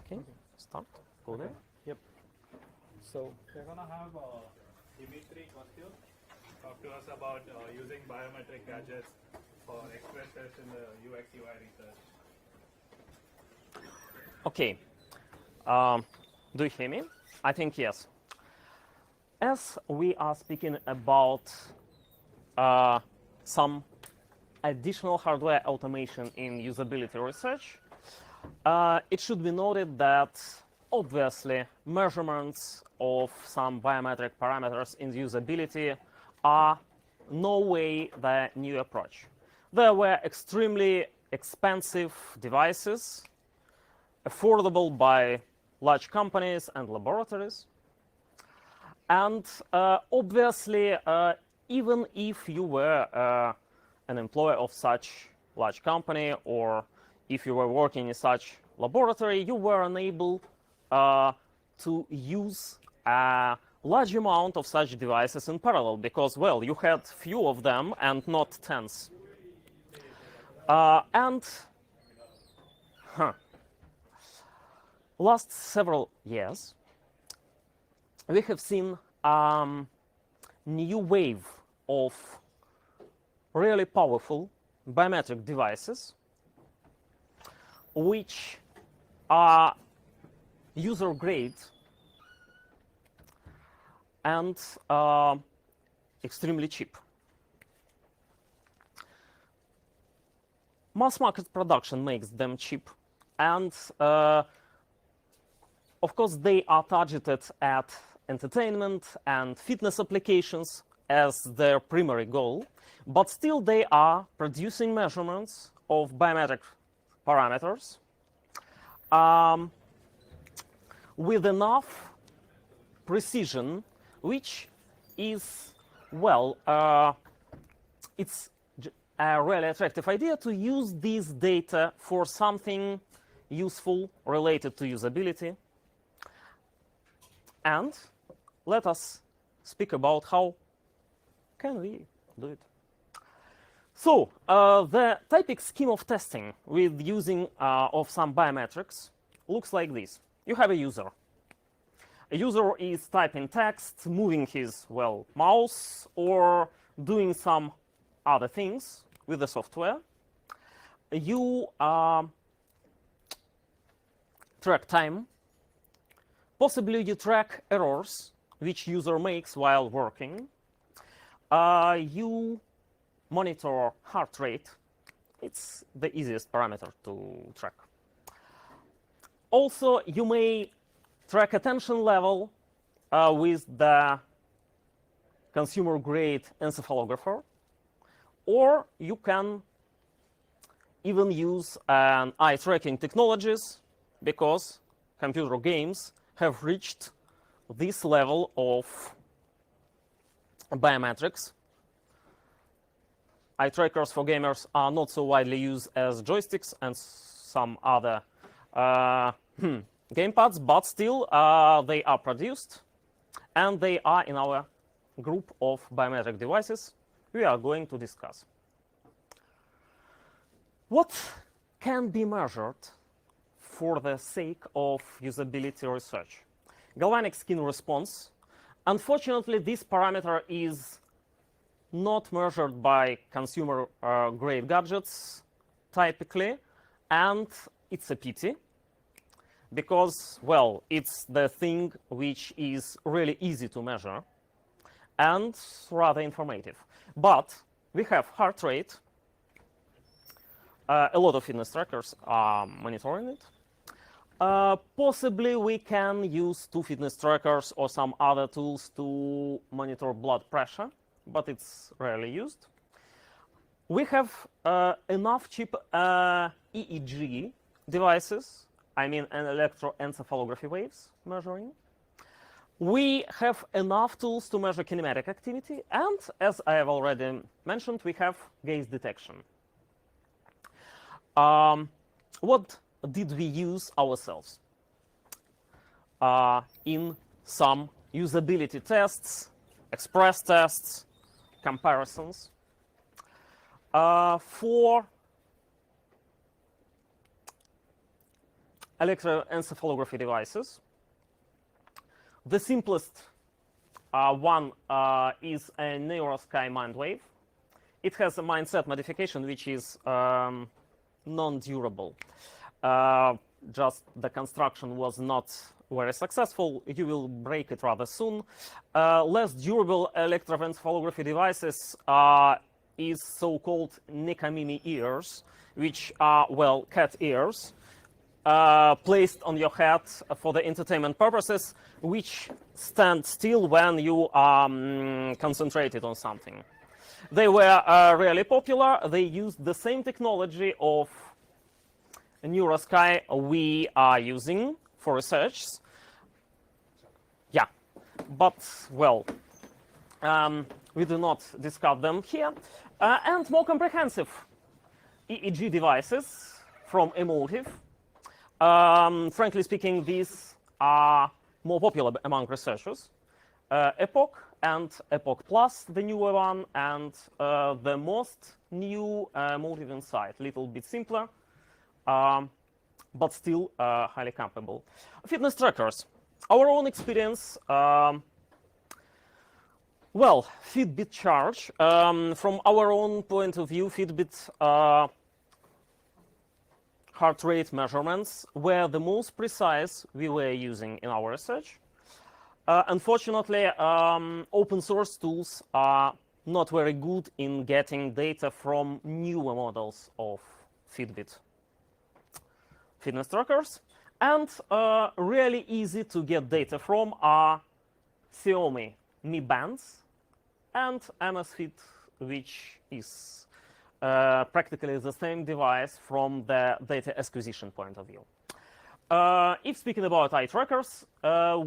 Okay, start. Go there. Yep. So We're going to have Dimitri Kostyo talk to us about using biometric gadgets for express tests in the UX UI research. Okay. Do you hear me? I think yes. As we are speaking about some additional hardware automation in usability research, it should be noted that obviously measurements of some biometric parameters in usability are no way the new approach. There were extremely expensive devices, affordable by large companies and laboratories. And obviously, even if you were an employee of such large company, or if you were working in such laboratory, you were unable to use a large amount of such devices in parallel because, well, you had few of them and not tens. Last several years, we have seen new wave of really powerful biometric devices which are user grade and extremely cheap. Mass market production makes them cheap, and of course they are targeted at entertainment and fitness applications as their primary goal, but still they are producing measurements of biometric parameters with enough precision, which is, well, it's a really attractive idea to use these data for something useful related to usability. And let us speak about how can we do it. So the typical scheme of testing with using of some biometrics looks like this. You have a user. A user is typing text, moving his, well, mouse, or doing some other things with the software. You track time. Possibly you track errors which user makes while working. You monitor heart rate. It's the easiest parameter to track. Also, you may track attention level with the consumer-grade encephalographer, or you can even use eye tracking technologies because computer games have reached this level of biometrics. Eye trackers for gamers are not so widely used as joysticks and some other gamepads, but still they are produced, and they are in our group of biometric devices we are going to discuss. What can be measured for the sake of usability research? Galvanic skin response. Unfortunately, this parameter is not measured by consumer-grade gadgets typically, and it's a pity because, well, it's the thing which is really easy to measure and rather informative. But we have heart rate. A lot of fitness trackers are monitoring it. Possibly we can use two fitness trackers or some other tools to monitor blood pressure, but it's rarely used. We have enough cheap EEG devices, I mean an electroencephalography waves measuring. We have enough tools to measure kinematic activity, and as I have already mentioned, we have gaze detection. What did we use ourselves in some usability tests, express tests, comparisons? For electroencephalography devices. The simplest one is a NeuroSky MindWave. It has a mindset modification which is non-durable. Just the construction was not very successful. You will break it rather soon. Less durable electroencephalography devices is so-called Nekamimi ears, which are, well, cat ears, placed on your head for the entertainment purposes, which stand still when you are concentrated on something. They were really popular. They used the same technology of NeuroSky we are using for research. Yeah, but, well, we do not discuss them here. And more comprehensive EEG devices from Emotive. Frankly speaking, these are more popular among researchers. Epoch and Epoch Plus, the newer one, and the most new Emotive Insight, a little bit simpler, but still highly capable. Fitness trackers. Our own experience, well, Fitbit Charge. From our own point of view, Fitbit heart rate measurements were the most precise we were using in our research. Unfortunately, open source tools are not very good in getting data from newer models of Fitbit fitness trackers. And really easy to get data from are Xiaomi Mi Bands and Amazfit, which is practically the same device from the data acquisition point of view. If speaking about eye trackers,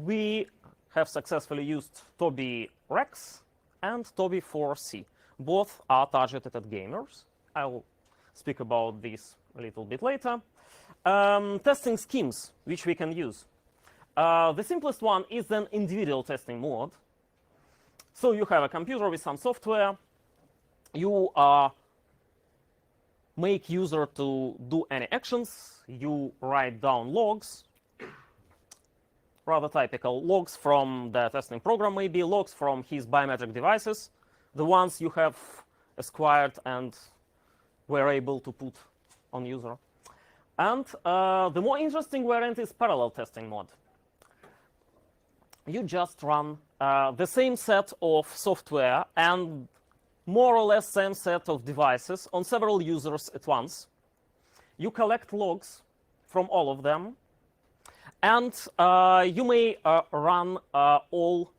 we have successfully used Tobii Rex and Tobii 4C. Both are targeted at gamers. I'll speak about this a little bit later. Testing schemes which we can use. The simplest one is an individual testing mode. So you have a computer with some software. You make user to do any actions. You write down logs, rather typical logs from the testing program, maybe logs from his biometric devices, the ones you have acquired and were able to put on user. And the more interesting variant is parallel testing mode. You just run the same set of software and more or less same set of devices on several users at once. You collect logs from all of them, and you may run all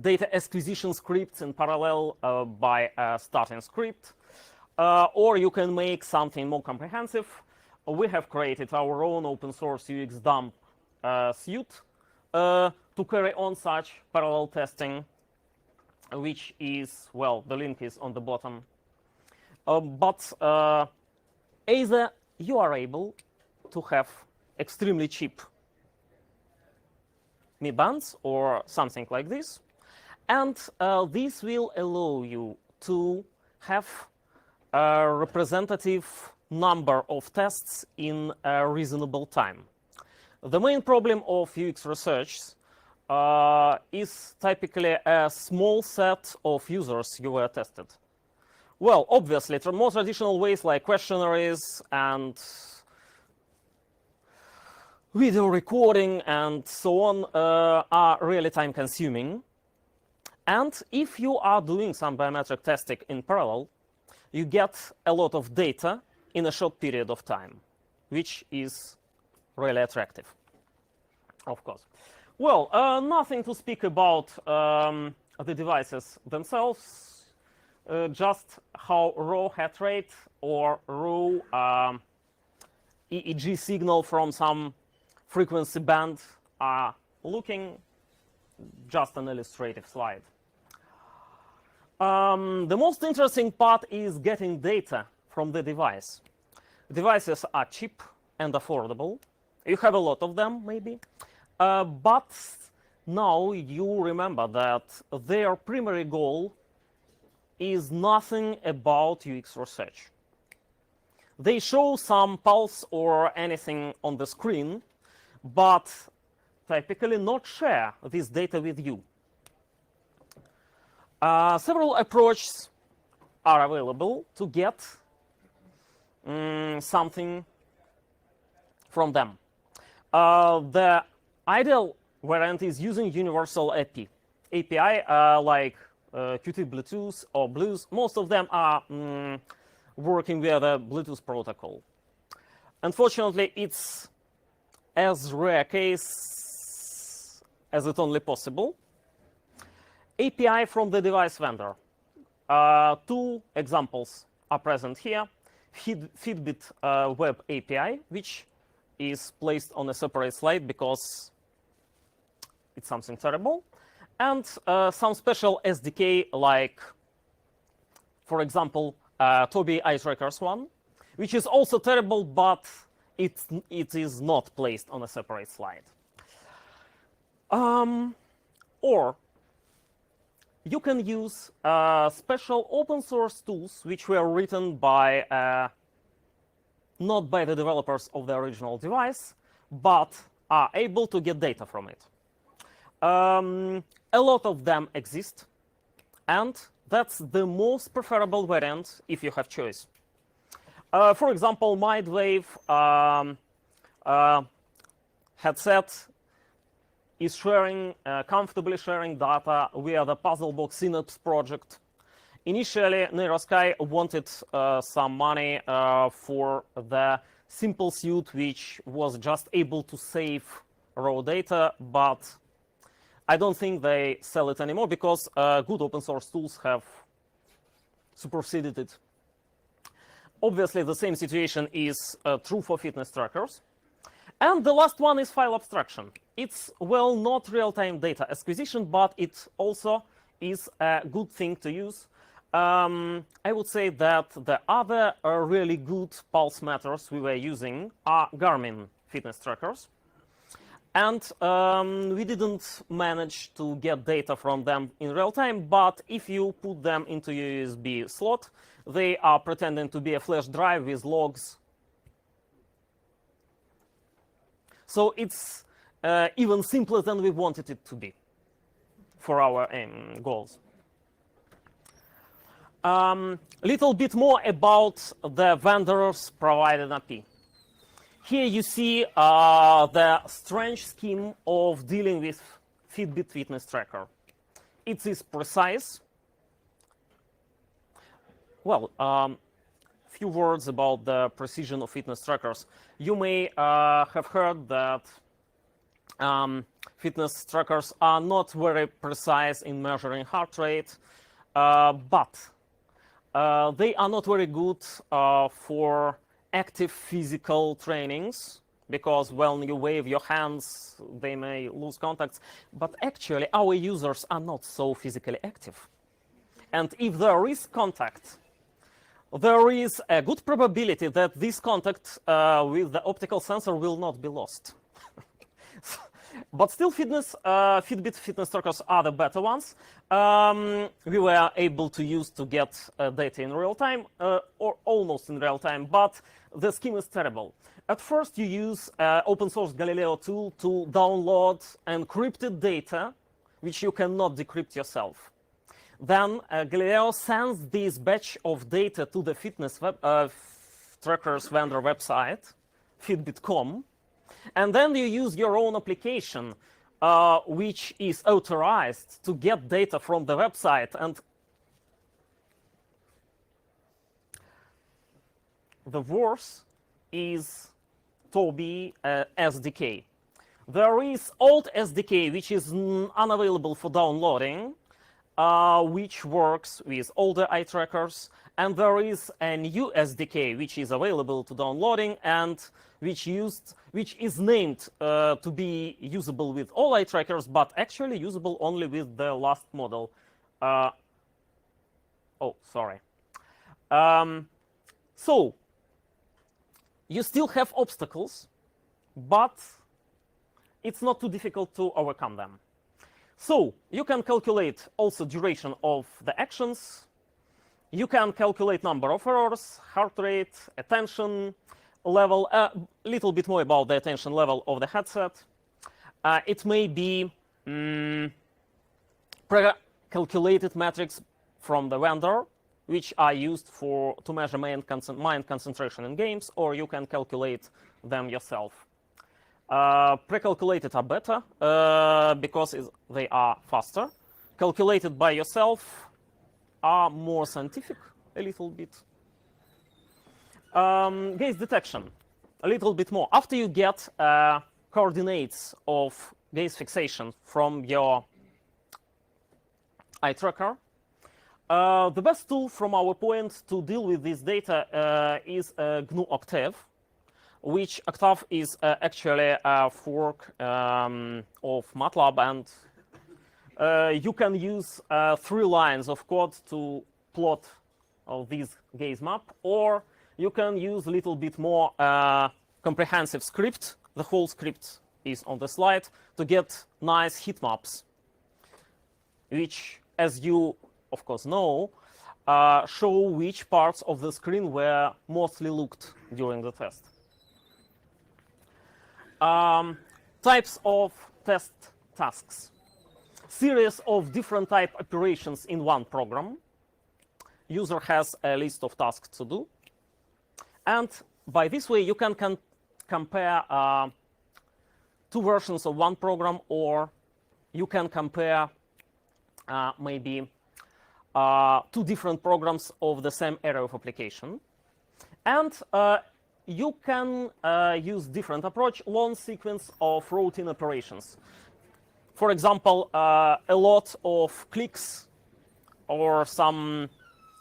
data acquisition scripts in parallel by a starting script, or you can make something more comprehensive. We have created our own open source UX dump suite to carry on such parallel testing, which is, well, the link is on the bottom. But either you are able to have extremely cheap Mi Bands or something like this, and this will allow you to have a representative number of tests in a reasonable time. The main problem of UX research is typically a small set of users you were tested. Well, obviously, more traditional ways like questionnaires and video recording and so on are really time-consuming. And if you are doing some biometric testing in parallel, you get a lot of data in a short period of time, which is really attractive, of course. Well, nothing to speak about the devices themselves, just how raw heart rate or raw EEG signal from some frequency band are looking. Just an illustrative slide. The most interesting part is getting data from the device. Devices are cheap and affordable. You have a lot of them, maybe. But now you remember that their primary goal is nothing about UX research. They show some pulse or anything on the screen, but typically not share this data with you. Several approaches are available to get something from them. The ideal variant is using universal API. Like Qt Bluetooth or Blues. Most of them are working via the Bluetooth protocol. Unfortunately, it's as rare case as it's only possible. API from the device vendor. Two examples are present here. Fitbit Web API, which is placed on a separate slide because it's something terrible. And some special SDK like, for example, Tobii Eye Trackers one, which is also terrible, but it is not placed on a separate slide. Or you can use special open source tools which were written by not by the developers of the original device, but are able to get data from it. A lot of them exist, and that's the most preferable variant if you have choice. For example, Mindwave headset is sharing, comfortably sharing data via the Puzzlebox Synapse project. Initially, Neurosky wanted some money for the simple suite, which was just able to save raw data, but I don't think they sell it anymore because good open source tools have superseded it. Obviously, the same situation is true for fitness trackers. And the last one is file abstraction. It's, well, not real-time data acquisition, but it also is a good thing to use. I would say that the other really good pulse meters we were using are Garmin fitness trackers. And we didn't manage to get data from them in real time, but if you put them into a USB slot, they are pretending to be a flash drive with logs. So it's even simpler than we wanted it to be for our goals. Little bit more about the vendors provided API. Here you see the strange scheme of dealing with Fitbit fitness tracker. It is precise. Well, few words about the precision of fitness trackers. You may have heard that fitness trackers are not very precise in measuring heart rate, but they are not very good for active physical trainings, because when you wave your hands, they may lose contacts. But actually, our users are not so physically active. And if there is contact, there is a good probability that this contact with the optical sensor will not be lost. But still, Fitbit fitness trackers are the better ones. We were able to use to get data in real time, or almost in real time, but the scheme is terrible. At first, you use open source Galileo tool to download encrypted data, which you cannot decrypt yourself. Then Galileo sends this batch of data to the fitness trackers vendor website, Fitbit.com, and then you use your own application, which is authorized to get data from the website. And the worst is Tobii SDK. There is old SDK, which is unavailable for downloading, which works with older eye trackers. And there is a new SDK, which is available to downloading and which is named to be usable with all eye trackers, but actually usable only with the last model. Oh, sorry. So you still have obstacles, but it's not too difficult to overcome them. So you can calculate also duration of the actions. You can calculate number of errors, heart rate, attention level, a little bit more about the attention level of the headset. It may be pre-calculated metrics from the vendor, which are used to measure mind concentration in games, or you can calculate them yourself. Pre-calculated are better because they are faster. Calculated by yourself are more scientific, a little bit. Gaze detection, a little bit more. After you get coordinates of gaze fixation from your eye tracker, the best tool from our point to deal with this data is GNU Octave, which Octave is actually a fork of MATLAB, and you can use 3 lines of code to plot this gaze map, or you can use a little bit more comprehensive script. The whole script is on the slide to get nice heat maps, which, as you of course know, show which parts of the screen were mostly looked during the test. Types of test tasks. Series of different type operations in one program. User has a list of tasks to do. And by this way, you can compare 2 versions of one program, or you can compare maybe 2 different programs of the same area of application. And you can use different approach, long sequence of routine operations. For example, a lot of clicks or some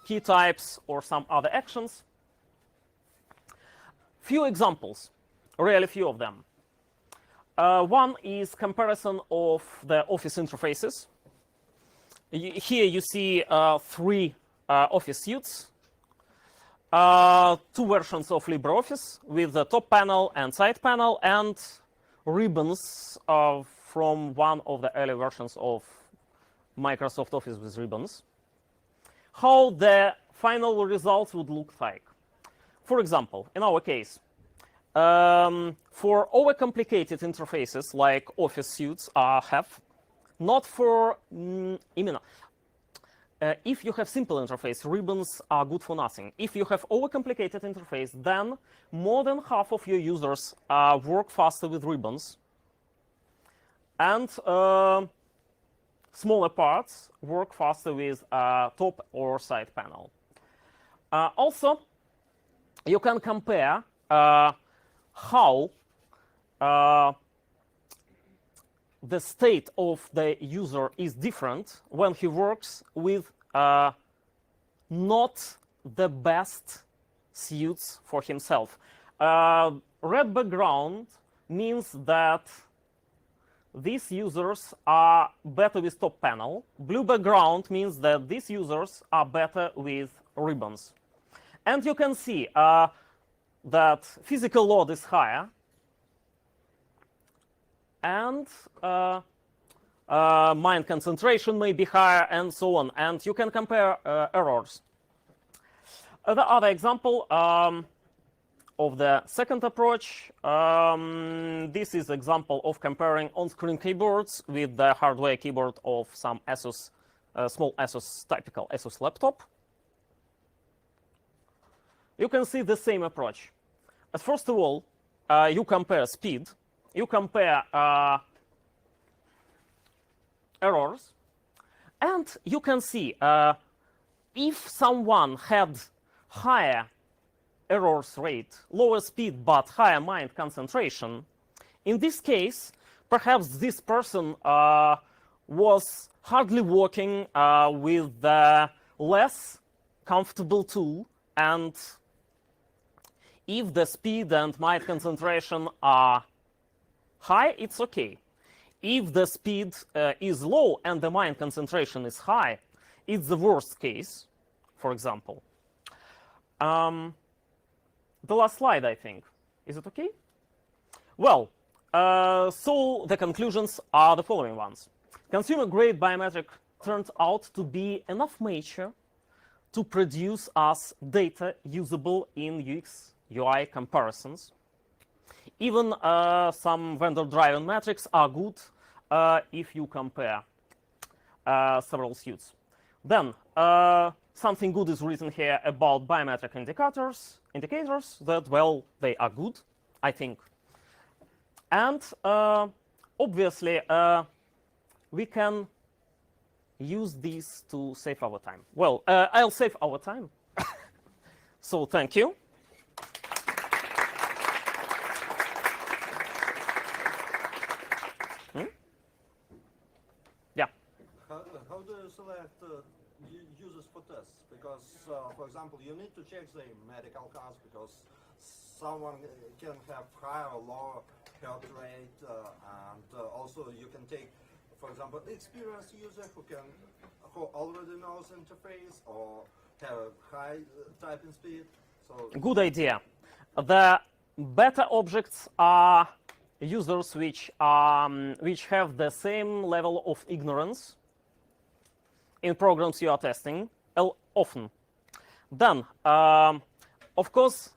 key types or some other actions. Few examples, really few of them. One is comparison of the Office interfaces. Here you see 3 Office suites, 2 versions of LibreOffice with the top panel and side panel, and ribbons from one of the early versions of Microsoft Office with ribbons. How the final results would look like. For example, in our case, for overcomplicated interfaces like Office suites have, not for if you have simple interface, ribbons are good for nothing. If you have overcomplicated interface, then more than half of your users work faster with ribbons, and smaller parts work faster with top or side panel. Also, you can compare how the state of the user is different when he works with not the best suits for himself. Red background means that these users are better with top panel. Blue background means that these users are better with ribbons. And you can see that physical load is higher, and mind concentration may be higher, and so on. And you can compare errors. The other example of the second approach, this is example of comparing on-screen keyboards with the hardware keyboard of some ASUS, small ASUS, typical ASUS laptop. You can see the same approach. First of all, you compare speed. You compare errors, and you can see if someone had higher errors rate, lower speed, but higher mind concentration, in this case, perhaps this person was hardly working with the less comfortable tool, and if the speed and mind concentration are high, it's okay. If the speed is low and the mind concentration is high, it's the worst case, for example. The last slide, I think. Is it okay? Well, so the conclusions are the following ones. Consumer-grade biometric turned out to be enough mature to produce us data usable in UX UI comparisons. Even some vendor-driven metrics are good if you compare several suits. Then something good is written here about biometric indicators that, well, they are good, I think. And obviously, we can use these to save our time. Well, I'll save our time. So thank you. Yeah. How do you select users for tests? Because, for example, you need to check the medical cards because someone can have higher or lower heart rate, and also you can take, for example, experienced user who already knows interface or have a high typing speed. So Good idea. The beta objects are users which have the same level of ignorance in programs you are testing often. Then, of course,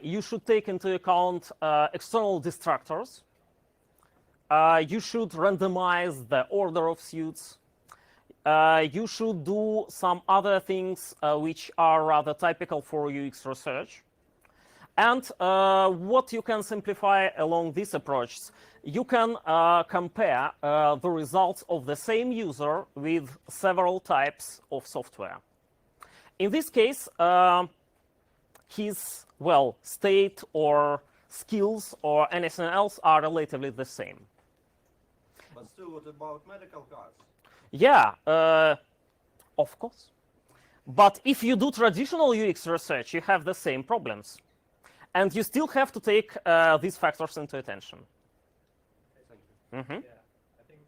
you should take into account external distractors. You should randomize the order of suits. You should do some other things which are rather typical for UX research. And what you can simplify along these approaches, you can compare the results of the same user with several types of software. In this case, his, well, state or skills or anything else are relatively the same. but still, what about medical cards? Yeah, of course. But if you do traditional UX research, you have the same problems. And you still have to take these factors into attention. Thank you. Mm-hmm. Yeah, I think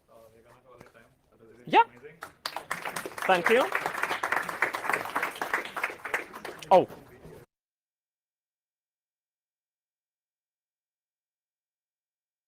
we're gonna call it time. That was really Yeah. amazing. Thank you. Oh.